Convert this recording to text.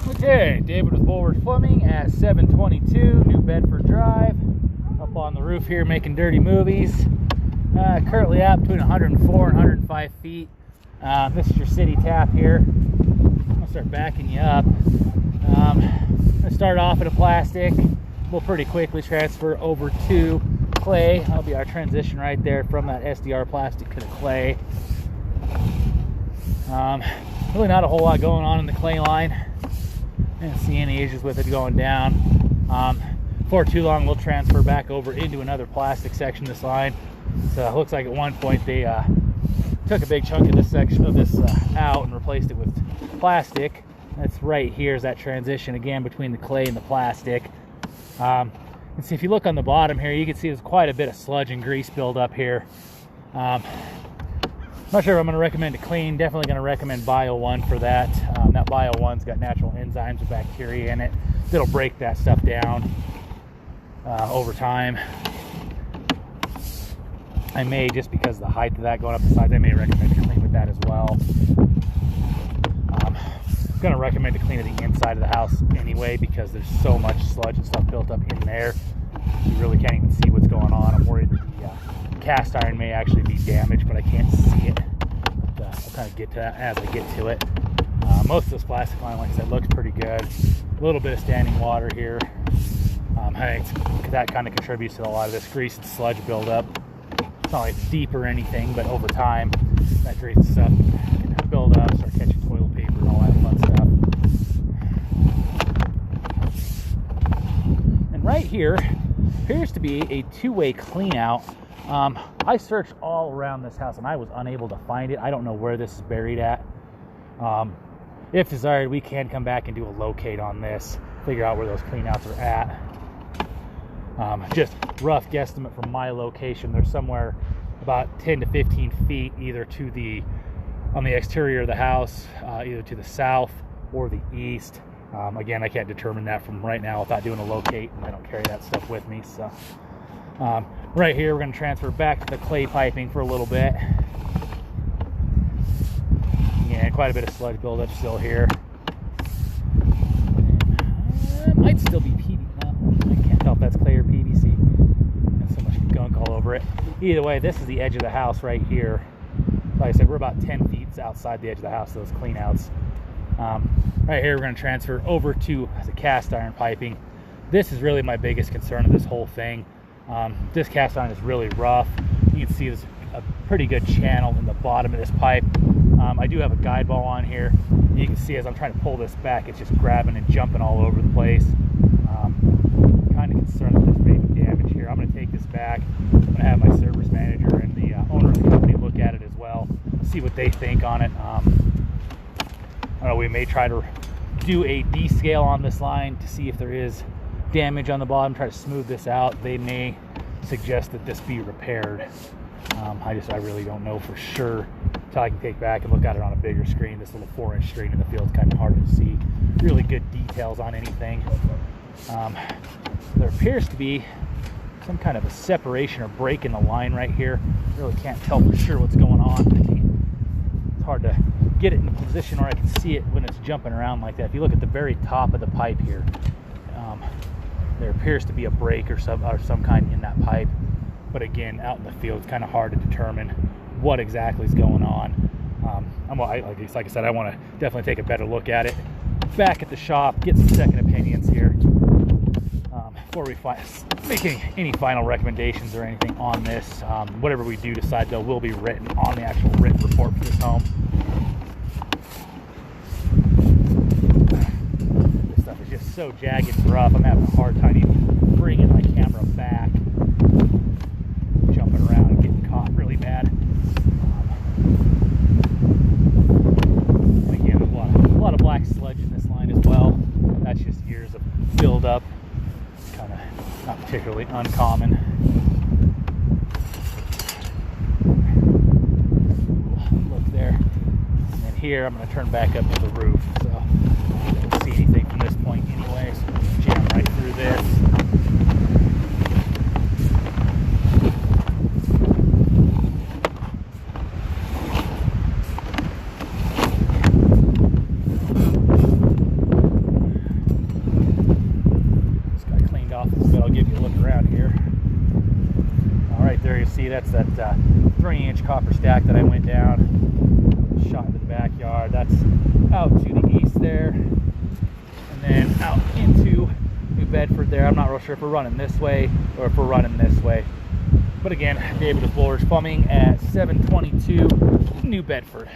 Okay, David with Bulwark Plumbing at 722 New Bedford Drive. Up on the roof here making dirty movies. Currently out between 104 and 105 feet. This is your city tap here. I'm going to start backing you up. I'm going to start off in a plastic. We'll pretty quickly transfer over to clay. That'll be our transition right there from that SDR plastic to the clay. Really not a whole lot going on in the clay line. I didn't see any issues with it going down. Before too long, we'll transfer back over into another plastic section of this line. So it looks like at one point they took a big chunk of this section of this out and replaced it with plastic. That's right here is that transition again between the clay and the plastic. And see, if you look on the bottom here, you can see there's quite a bit of sludge and grease buildup here. Not sure if I'm going to recommend it clean. Definitely going to recommend Bio 1 for that. That Bio 1's got natural enzymes and bacteria in it that'll break that stuff down over time. I may, just because of the height of that going up the sides, I may recommend to clean with that as well. I'm going to recommend to clean at the inside of the house anyway, because there's so much sludge and stuff built up in there. You really can't even see what's going on. I'm worried that the cast iron may actually be damaged, but I can't see it. But, I'll kind of get to that as I get to it. Most of this plastic line, like I said, looks pretty good. A little bit of standing water here. I think that kind of contributes to a lot of this grease and sludge buildup. It's not like it's deep or anything, but over time, that grease and stuff can build up, start catching toilet paper and all that fun stuff. And right here appears to be a two-way clean out. I searched all around this house and I was unable to find it. I don't know where this is buried at. If desired, we can come back and do a locate on this, figure out where those clean outs are at. Just rough guesstimate from my location, they're somewhere about 10 to 15 feet either to the on the exterior of the house, either to the south or the east. Again, I can't determine that from right now without doing a locate, and I don't carry that stuff with me. So right here we're going to transfer back to the clay piping for a little bit. Yeah, quite a bit of sludge buildup still here. Might still be PVC. No, I can't tell if that's clay or PVC. Got so much gunk all over it. Either way, this is the edge of the house right here. Like I said, we're about 10 feet outside the edge of the house, those clean outs. Right here, we're going to transfer over to the cast iron piping. This is really my biggest concern of this whole thing. This cast iron is really rough. You can see there's a pretty good channel in the bottom of this pipe. I do have a guide ball on here. You can see as I'm trying to pull this back, it's just grabbing and jumping all over the place. Kind of concerned that there's maybe damage here. I'm going to take this back. I'm going to have my service manager and the owner of the company look at it as well, see what they think on it. I don't know, we may try to do a descale on this line to see if there is damage on the bottom, try to smooth this out. They may suggest that this be repaired. I really don't know for sure until I can take back and look at it on a bigger screen. This little 4-inch screen in the field is kind of hard to see really good details on anything. There appears to be some kind of a separation or break in the line right here. Really can't tell for sure what's going on. It's hard to get it in a position where I can see it when it's jumping around like that. If you look at the very top of the pipe here, there appears to be a break or some kind in that pipe. But again, out in the field, it's kind of hard to determine what exactly is going on. Like I said, I want to definitely take a better look at it back at the shop, get some second opinions here before we make any final recommendations or anything on this. Whatever we do decide, though, will be written on the actual written report for this home. This stuff is just so jagged and rough. I'm having a hard time even bringing my camera back. Jumping around and getting caught really bad. And again, a lot of black sludge in this line as well. That's just years of buildup. Kind of not particularly uncommon. Look there. And then here, I'm going to turn back up to the roof, so I don't see anything from this point anyway. So I'm going to jam right through this. right there, you see that's that 3-inch copper stack that I went down, shot into the backyard. That's out to the east there, and then out into New Bedford there. I'm not real sure if we're running this way or if we're running this way. But again, David with Bullish Plumbing at 722 New Bedford.